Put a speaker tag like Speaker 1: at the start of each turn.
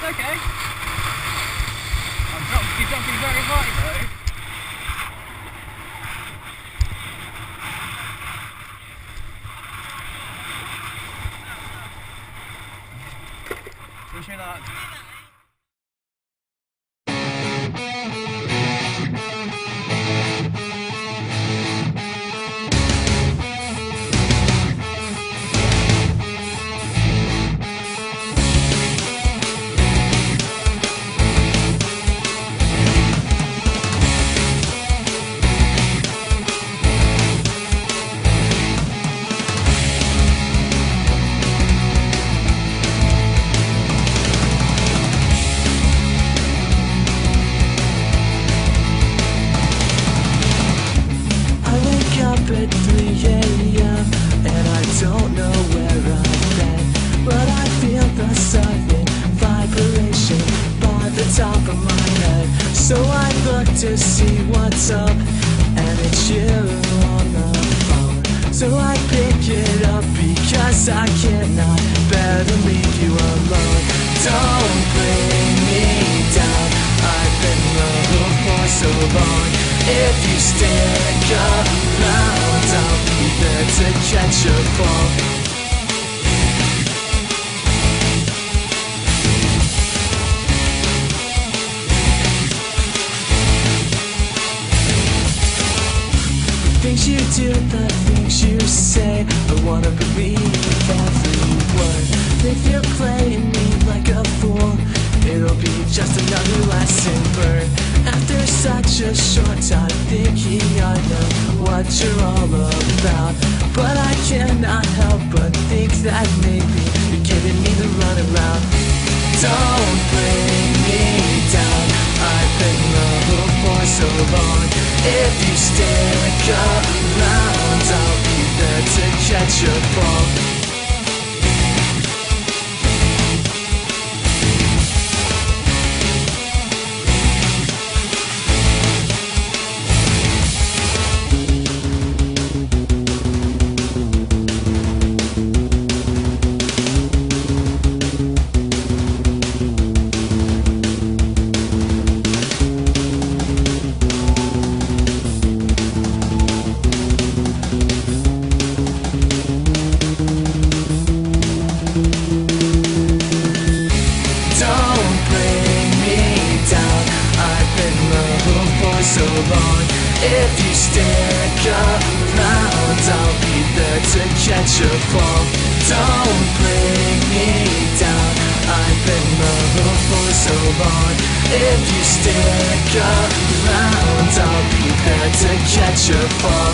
Speaker 1: okay. You're jumping very high though. Wish me luck.
Speaker 2: At 3 a.m. and I don't know where I've been, but I feel the sudden vibration by the top of my head. So I look to see what's up, and it's you on the phone. So I pick it up because I cannot bear to leave you alone. Don't bring me down, I've been loved for so long. If you stick around, I'll be there to catch your fall. The things you do, the things you say, I wanna believe every word. If you're playing me like a fool, it'll be just another lesson learned. After such a short time thinking I know what you're all about, but I cannot help but think that maybe you're giving me the runaround. Don't bring me down, I've been loved for so long. If you stick around, I'll be there to catch your fall. If you stick around, I'll be there to catch your fall. Don't bring me down, I've been loved for so long. If you stick around, I'll be there to catch your fall.